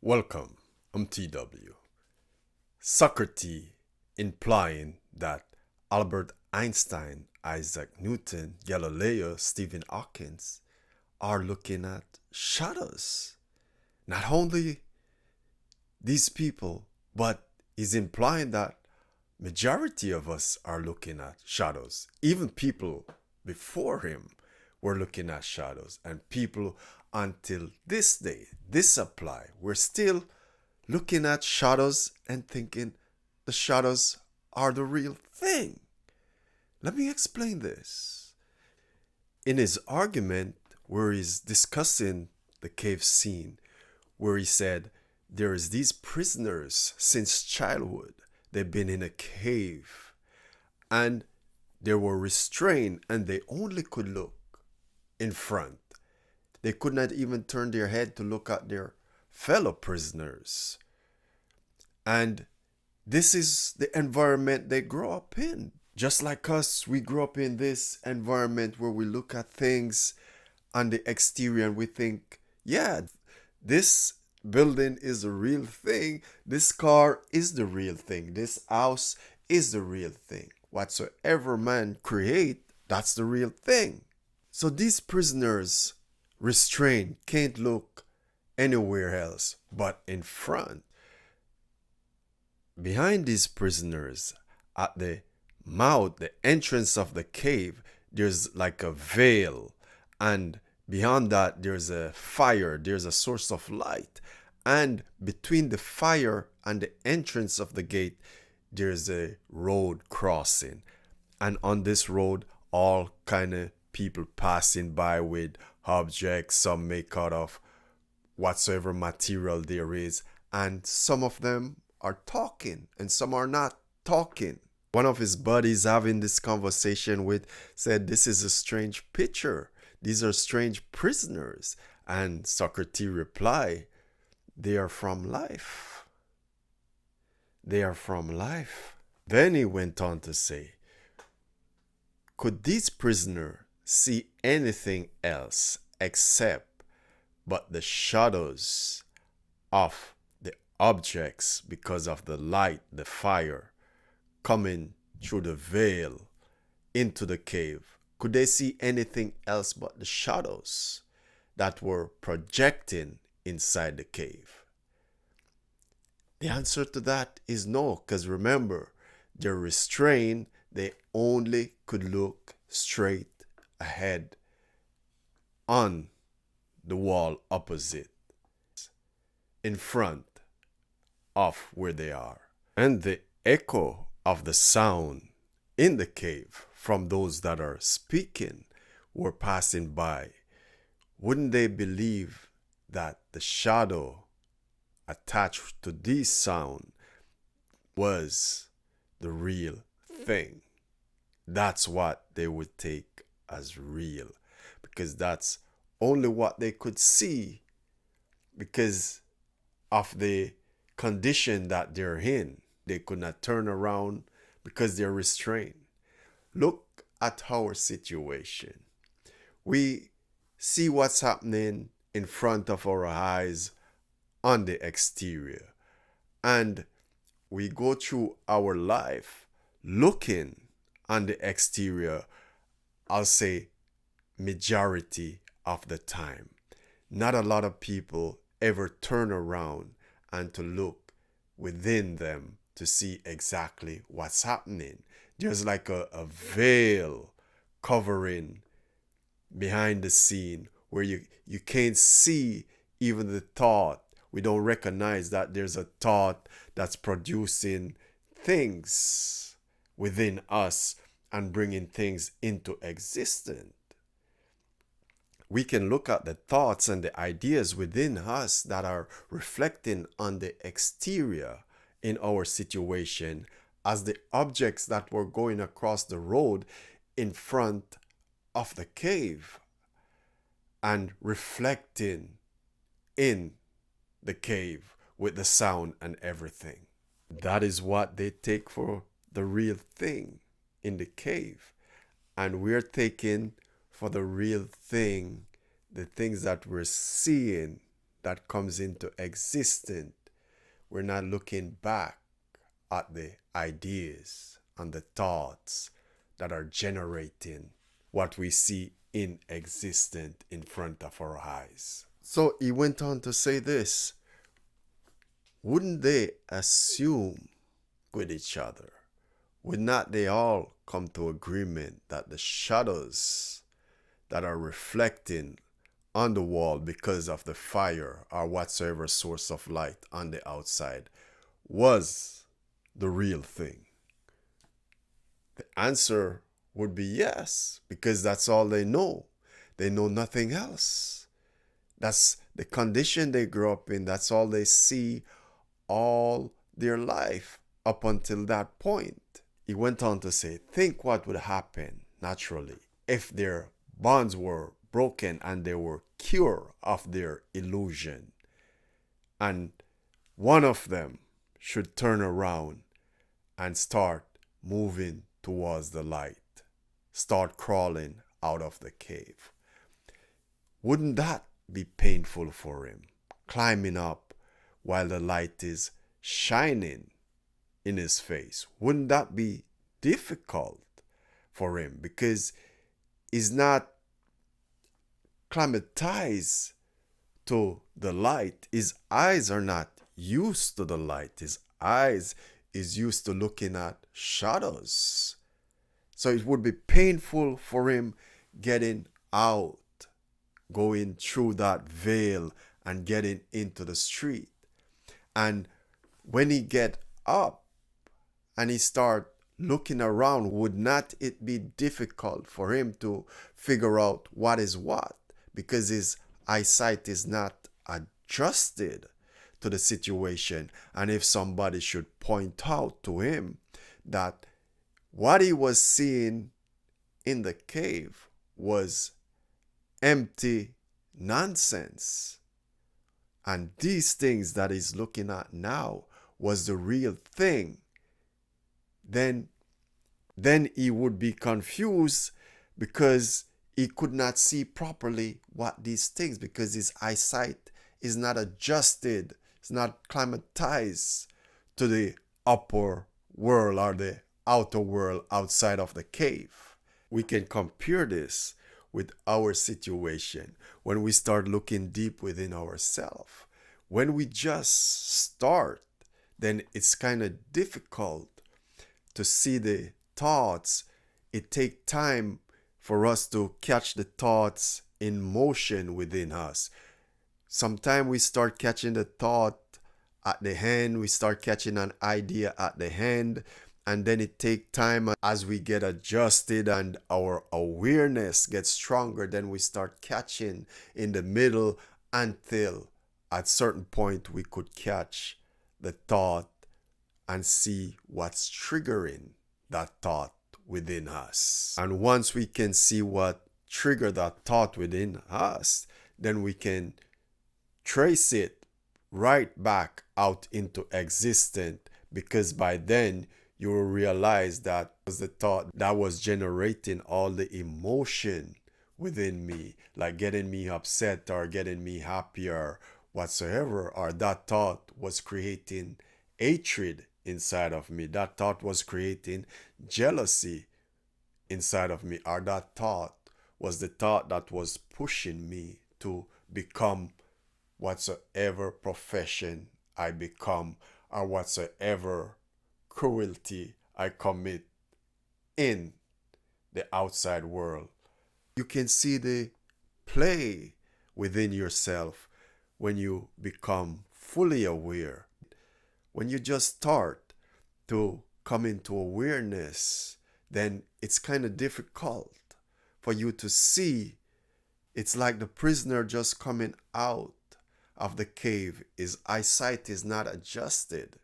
Welcome, I'm TW. Socrates implying that Albert Einstein, Isaac Newton, Galileo, Stephen Hawking are looking at shadows. Not only these people, but is implying that majority of us are looking at shadows. Even people before him were looking at shadows, and people until this day, this apply. We're still looking at shadows and thinking the shadows are the real thing. Let me explain this. In his argument, where he's discussing the cave scene, where he said there is these prisoners since childhood. They've been in a cave and they were restrained and they only could look in front. They could not even turn their head to look at their fellow prisoners. And this is the environment they grow up in. Just like us, we grew up in this environment where we look at things on the exterior and we think, yeah, this building is the real thing. This car is the real thing. This house is the real thing. Whatsoever man create, that's the real thing. So these prisoners restrained can't look anywhere else but in front. Behind these prisoners, at the mouth, the entrance of the cave, there's like a veil, and beyond that there's a fire, there's a source of light, and between the fire and the entrance of the gate there's a road crossing, and on this road all kind of people passing by with objects, some made out of whatsoever material there is, and some of them are talking and some are not talking. One of his buddies having this conversation with said, this is a strange picture. These are strange prisoners. And Socrates replied, they are from life. They are from life. Then he went on to say, could these prisoners see anything else except but the shadows of the objects because of the light, the fire coming through the veil into the cave? Could they see anything else but the shadows that were projecting inside the cave? The answer to that is no, because remember, they're restrained. They only could look straight ahead on the wall opposite, in front of where they are. And the echo of the sound in the cave from those that are speaking were passing by. Wouldn't they believe that the shadow attached to this sound was the real thing? That's what they would take as real, because that's only what they could see because of the condition that they're in. They could not turn around because they're restrained. Look at our situation. We see what's happening in front of our eyes on the exterior, and we go through our life looking on the exterior, I'll say majority of the time. Not a lot of people ever turn around and to look within them to see exactly what's happening. There's like a veil covering behind the scene where you can't see even the thought. We don't recognize that there's a thought that's producing things within us and bringing things into existence. We can look at the thoughts and the ideas within us that are reflecting on the exterior in our situation as the objects that were going across the road in front of the cave and reflecting in the cave with the sound and everything. That is what they take for the real thing in the cave. And we're taking for the real thing the things that we're seeing that comes into existence, we're not looking back at the ideas and the thoughts that are generating what we see in existence in front of our eyes. So he went on to say this: wouldn't they assume with each other? Would not they all come to agreement that the shadows that are reflecting on the wall because of the fire or whatsoever source of light on the outside was the real thing? The answer would be yes, because that's all they know. They know nothing else. That's the condition they grew up in. That's all they see all their life up until that point. He went on to say, think what would happen naturally if their bonds were broken and they were cured of their illusion, and one of them should turn around and start moving towards the light, start crawling out of the cave. Wouldn't that be painful for him, climbing up while the light is shining in his face? Wouldn't that be difficult for him, because he's not climatized to the light? His eyes are not used to the light. His eyes is used to looking at shadows. So it would be painful for him getting out, going through that veil and getting into the street. And when he get up and he start looking around, would not it be difficult for him to figure out what is what? Because his eyesight is not adjusted to the situation. And if somebody should point out to him that what he was seeing in the cave was empty nonsense, and these things that he's looking at now was the real thing, then he would be confused, because he could not see properly what these things, because his eyesight is not adjusted, it's not climatized to the upper world or the outer world outside of the cave. We can compare this with our situation when we start looking deep within ourselves. When we just start, then it's kind of difficult to see the thoughts. It takes time for us to catch the thoughts in motion within us. Sometimes we start catching the thought at the hand, we start catching an idea at the hand, and then it takes time as we get adjusted and our awareness gets stronger, then we start catching in the middle, until at certain point we could catch the thought and see what's triggering that thought within us. And once we can see what triggered that thought within us, then we can trace it right back out into existence, because by then you will realize that was the thought that was generating all the emotion within me, like getting me upset or getting me happier whatsoever, or that thought was creating hatred inside of me, that thought was creating jealousy inside of me, or that thought was the thought that was pushing me to become whatsoever profession I become, or whatsoever cruelty I commit in the outside world. You can see the play within yourself when you become fully aware. When you just start to come into awareness, then it's kind of difficult for you to see. It's like the prisoner just coming out of the cave. His eyesight is not adjusted.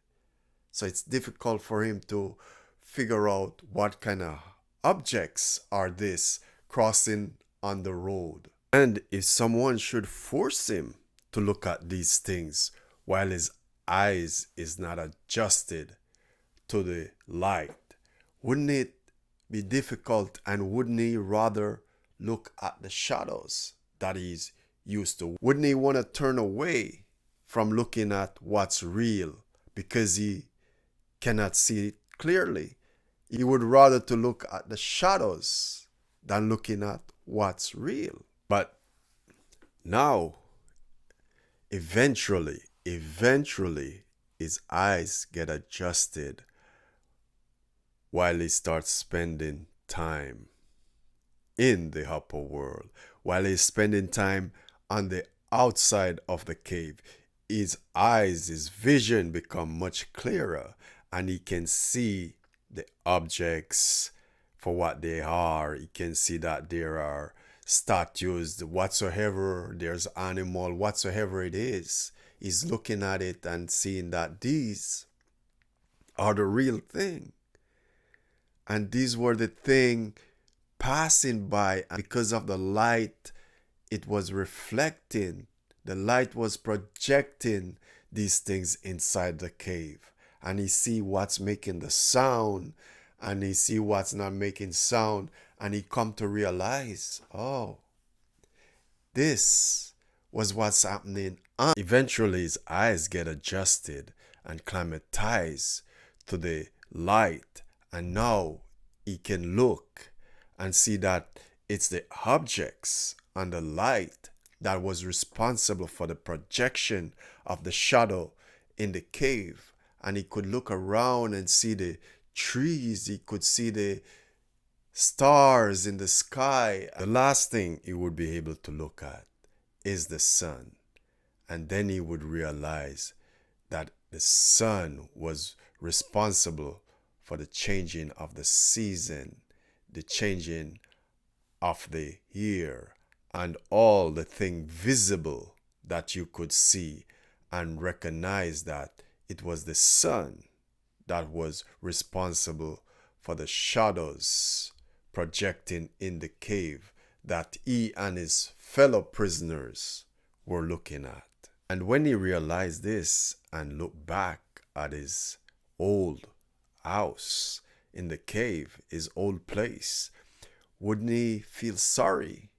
So it's difficult for him to figure out what kind of objects are this crossing on the road. And if someone should force him to look at these things while his eyes is not adjusted to the light, wouldn't it be difficult, and wouldn't he rather look at the shadows that he's used to? Wouldn't he want to turn away from looking at what's real because he cannot see it clearly? He would rather to look at the shadows than looking at what's real. But now, eventually, his eyes get adjusted while he starts spending time in the upper world, while he's spending time on the outside of the cave. His eyes, his vision become much clearer, and he can see the objects for what they are. He can see that there are statues, whatsoever, there's animal, whatsoever it is. He's looking at it and seeing that these are the real thing. And these were the thing passing by, and because of the light it was reflecting, the light was projecting these things inside the cave. And he see what's making the sound, and he see what's not making sound, and he come to realize, oh, this was what's happening. Eventually his eyes get adjusted and climatize to the light, and now he can look and see that it's the objects and the light that was responsible for the projection of the shadow in the cave. And he could look around and see the trees, he could see the stars in the sky. The last thing he would be able to look at is the sun. And then he would realize that the sun was responsible for the changing of the season, the changing of the year, and all the thing visible that you could see, and recognize that it was the sun that was responsible for the shadows projecting in the cave that he and his fellow prisoners were looking at. And when he realized this and looked back at his old house in the cave, his old place, wouldn't he feel sorry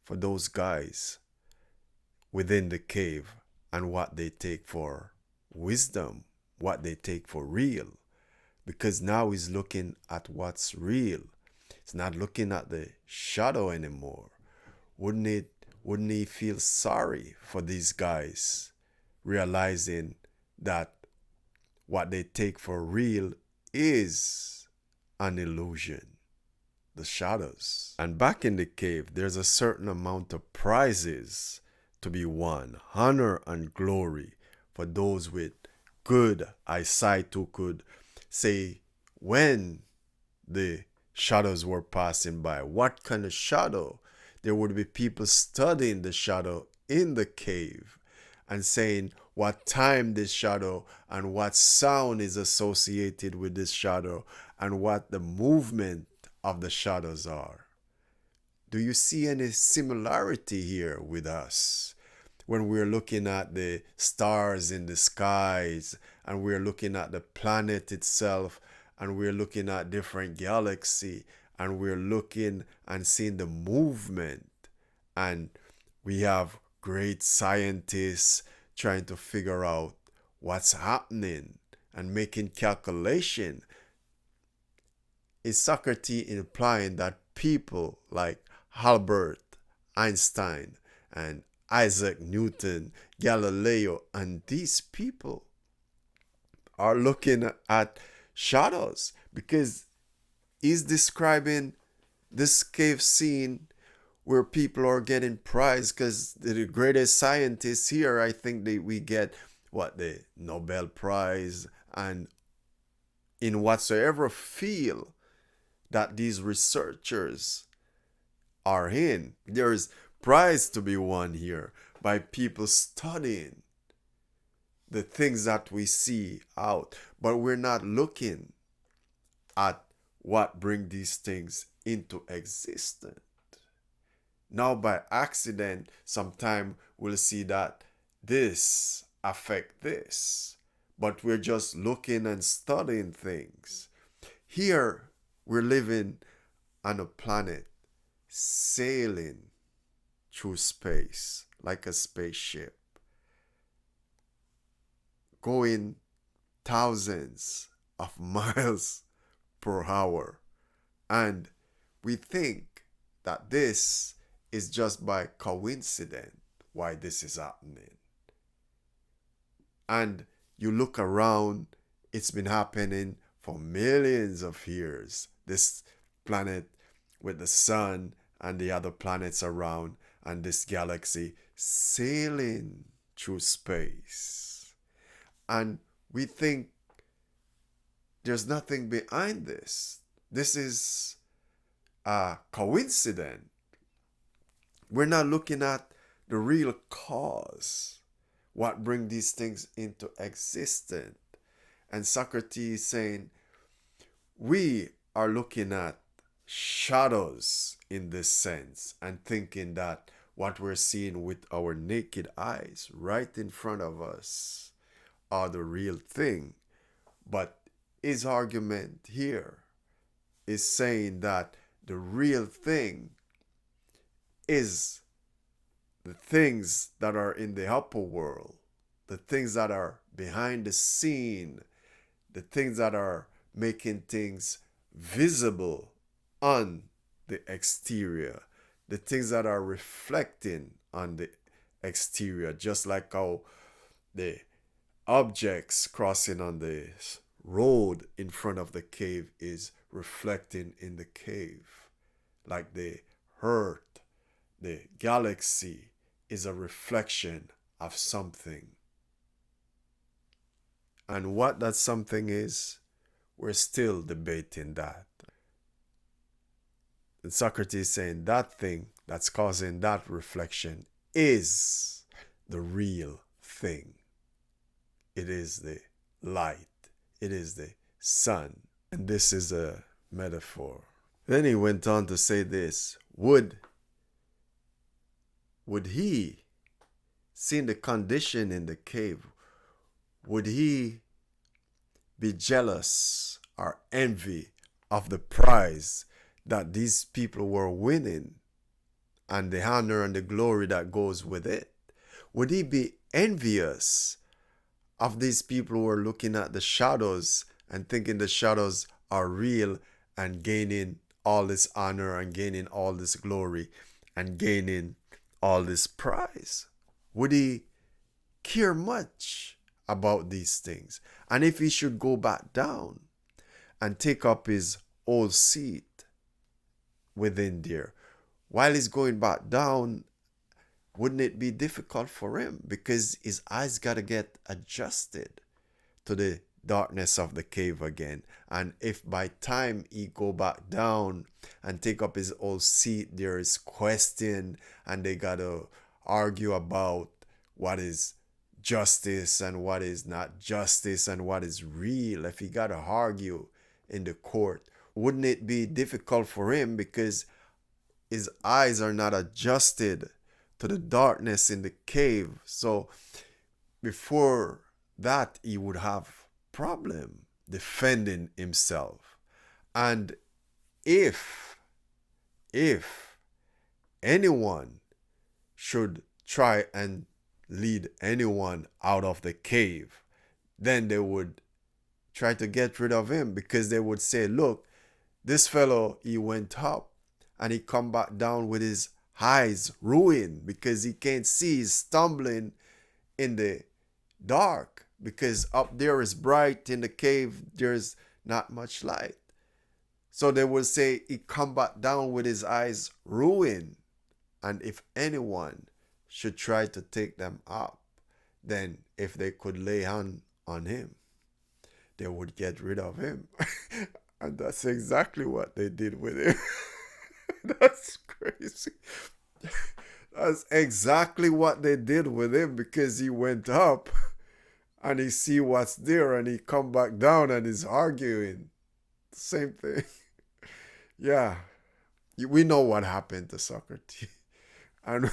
for those guys within the cave and what they take for wisdom, what they take for real? Because now he's looking at what's real. He's not looking at the shadow anymore. Wouldn't he feel sorry for these guys, realizing that what they take for real is an illusion, the shadows? And back in the cave, there's a certain amount of prizes to be won, honor and glory for those with good eyesight who could say when the shadows were passing by. What kind of shadow? There would be people studying the shadow in the cave and saying what time this shadow and what sound is associated with this shadow and what the movement of the shadows are. Do you see any similarity here with us? When we're looking at the stars in the skies, and we're looking at the planet itself, and we're looking at different galaxies, and we're looking and seeing the movement, and we have great scientists trying to figure out what's happening and making calculation. Is Socrates implying that people like Albert Einstein and Isaac Newton, Galileo, and these people are looking at shadows? Because he's describing this cave scene where people are getting prized because the greatest scientists here, I think we get the Nobel Prize, and in whatsoever field that these researchers are in, there's prize to be won here by people studying the things that we see out. But we're not looking at what bring these things into existence. Now by accident, sometime we'll see that this affect this, but we're just looking and studying things. Here we're living on a planet sailing through space, like a spaceship, going thousands of miles per hour. And we think that this is just by coincidence why this is happening. And you look around, it's been happening for millions of years. This planet with the sun and the other planets around, and this galaxy sailing through space. And we think there's nothing behind this. This is a coincidence. We're not looking at the real cause, what bring these things into existence. And Socrates saying, we are looking at shadows in this sense and thinking that what we're seeing with our naked eyes right in front of us are the real thing. But his argument here is saying that the real thing is the things that are in the upper world, the things that are behind the scene, the things that are making things visible on the exterior, the things that are reflecting on the exterior, just like how the objects crossing on the road in front of the cave is reflecting in the cave, like the earth, the galaxy is a reflection of something. And what that something is, we're still debating that. And Socrates is saying that thing that's causing that reflection is the real thing. It is the light. It is the sun. And this is a metaphor. Then he went on to say this. Would he, seeing the condition in the cave, would he be jealous or envy of the prize that these people were winning and the honor and the glory that goes with it? Would he be envious of these people who are looking at the shadows and thinking the shadows are real and gaining all this honor and gaining all this glory and gaining all this prize? Would he care much about these things? And if he should go back down and take up his old seat within there, while he's going back down, wouldn't it be difficult for him? Because his eyes got to get adjusted to the darkness of the cave again. And if by time he go back down and take up his old seat, there is question and they got to argue about what is justice and what is not justice and what is real. If he got to argue in the court, wouldn't it be difficult for him because his eyes are not adjusted to the darkness in the cave? So before that, he would have problem defending himself. And if anyone should try and lead anyone out of the cave, then they would try to get rid of him, because they would say, look, this fellow, he went up and he come back down with his eyes ruined because he can't see. He's stumbling in the dark because up there is bright, in the cave there's not much light. So they will say he come back down with his eyes ruined. And if anyone should try to take them up, then if they could lay hand on him, they would get rid of him. And that's exactly what they did with him. That's crazy. That's exactly what they did with him, because he went up and he see what's there and he come back down and he's arguing. Same thing. Yeah. We know what happened to Socrates. And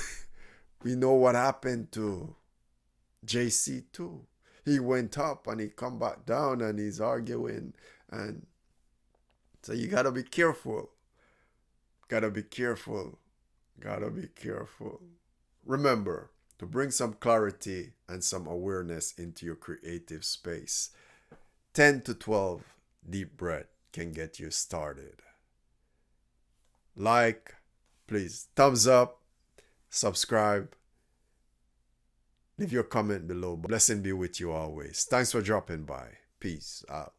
we know what happened to JC too. He went up and he come back down and he's arguing. And so you gotta be careful. Gotta be careful. Gotta be careful. Remember, to bring some clarity and some awareness into your creative space. 10 to 12 deep breath can get you started. Like, please, thumbs up, subscribe, leave your comment below. Blessing be with you always. Thanks for dropping by. Peace out.